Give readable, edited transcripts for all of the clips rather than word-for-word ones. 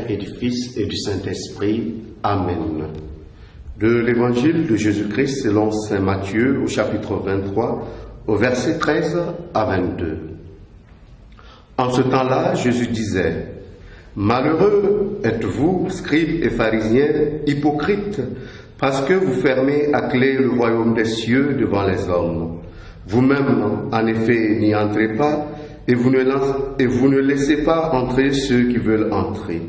et du Fils et du Saint-Esprit. Amen. De l'Évangile de Jésus-Christ selon saint Matthieu au chapitre 23, au verset 13 à 22. En ce temps-là, Jésus disait: Malheureux êtes-vous, scribes et pharisiens, hypocrites, parce que vous fermez à clé le royaume des cieux devant les hommes. Vous-même, en effet, n'y entrez pas, et vous ne laissez pas entrer ceux qui veulent entrer.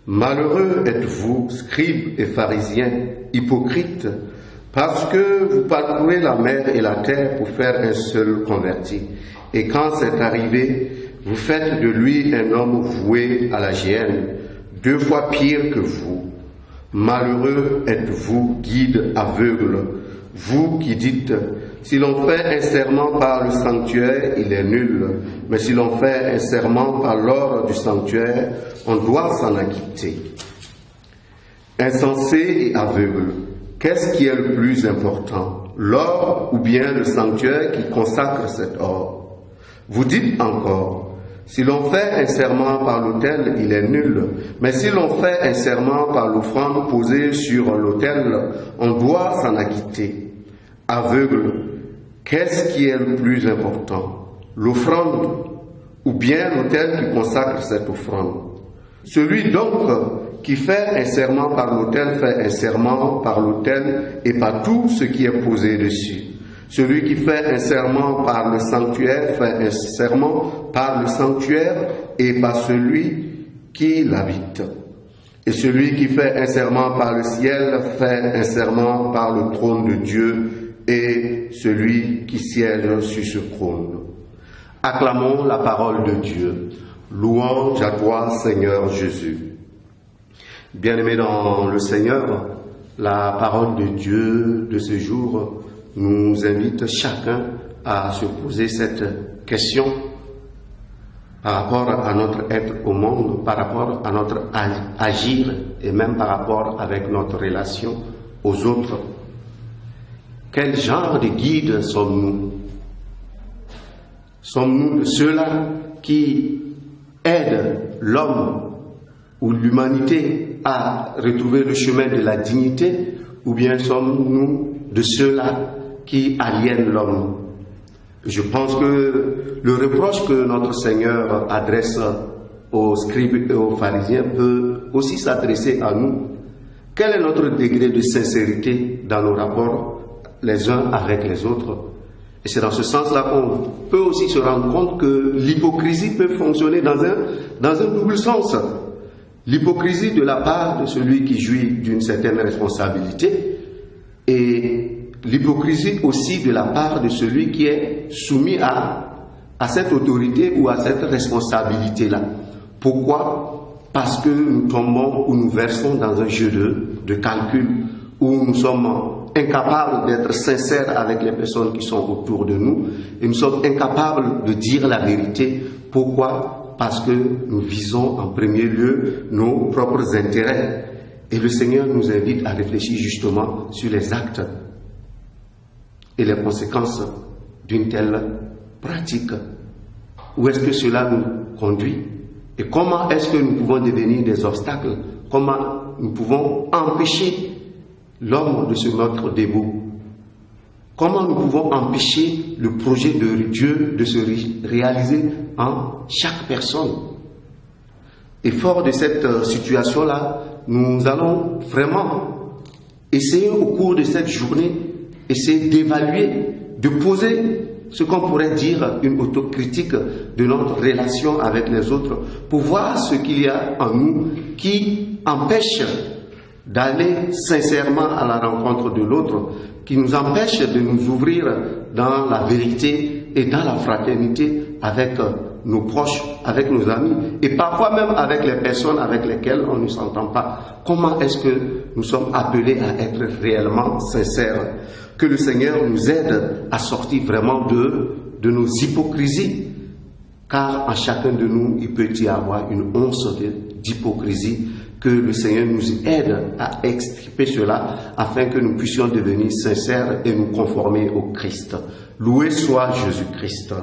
Malheureux êtes-vous, scribes et pharisiens, hypocrites, parce que vous parcourez la mer et la terre pour faire un seul converti. Et quand c'est arrivé, vous faites de lui un homme voué à la géhenne, 2 fois pire que vous. Malheureux êtes-vous, guides aveugles, vous qui dites: si l'on fait un serment par le sanctuaire, il est nul, mais si l'on fait un serment par l'or du sanctuaire, on doit s'en acquitter. Insensé et aveugle, qu'est-ce qui est le plus important, l'or ou bien le sanctuaire qui consacre cet or? Vous dites encore: si l'on fait un serment par l'autel, il est nul, mais si l'on fait un serment par l'offrande posée sur l'autel, on doit s'en acquitter. Aveugle, qu'est-ce qui est le plus important, l'offrande ou bien l'autel qui consacre cette offrande? Celui donc qui fait un serment par l'autel fait un serment par l'autel et par tout ce qui est posé dessus. Celui qui fait un serment par le sanctuaire fait un serment par le sanctuaire et par celui qui l'habite. Et celui qui fait un serment par le ciel fait un serment par le trône de Dieu et celui qui siège sur ce trône. Acclamons la parole de Dieu. Louange à toi, Seigneur Jésus. Bien-aimés dans le Seigneur, la parole de Dieu de ce jour nous invite chacun à se poser cette question par rapport à notre être au monde, par rapport à notre agir et même par rapport avec notre relation aux autres. Quel genre de guide sommes-nous? Sommes-nous de ceux-là qui aident l'homme ou l'humanité à retrouver le chemin de la dignité, ou bien sommes-nous de ceux-là qui aliènent l'homme? Je pense que le reproche que notre Seigneur adresse aux scribes et aux pharisiens peut aussi s'adresser à nous. Quel est notre degré de sincérité dans nos rapports les uns avec les autres? Et c'est dans ce sens-là qu'on peut aussi se rendre compte que l'hypocrisie peut fonctionner dans un double sens. L'hypocrisie de la part de celui qui jouit d'une certaine responsabilité et l'hypocrisie aussi de la part de celui qui est soumis à cette autorité ou à cette responsabilité-là. Pourquoi? Parce que nous tombons ou nous versons dans un jeu de calcul où nous sommes incapables d'être sincères avec les personnes qui sont autour de nous et nous sommes incapables de dire la vérité. Pourquoi? Parce que nous visons en premier lieu nos propres intérêts. Et le Seigneur nous invite à réfléchir justement sur les actes et les conséquences d'une telle pratique. Où est-ce que cela nous conduit? Et comment est-ce que nous pouvons devenir des obstacles? Comment nous pouvons empêcher l'homme de se mettre debout? Comment nous pouvons empêcher le projet de Dieu de se réaliser en chaque personne? Et fort de cette situation-là, nous allons vraiment essayer au cours de cette journée, essayer d'évaluer, de poser ce qu'on pourrait dire une autocritique de notre relation avec les autres pour voir ce qu'il y a en nous qui empêche d'aller sincèrement à la rencontre de l'autre, qui nous empêche de nous ouvrir dans la vérité et dans la fraternité avec nos proches, avec nos amis et parfois même avec les personnes avec lesquelles on ne s'entend pas. Comment est-ce que nous sommes appelés à être réellement sincères? Que le Seigneur nous aide à sortir vraiment de nos hypocrisies, car en chacun de nous, il peut y avoir une once d'hypocrisie. Que le Seigneur nous aide à extirper cela afin que nous puissions devenir sincères et nous conformer au Christ. Loué soit Jésus-Christ.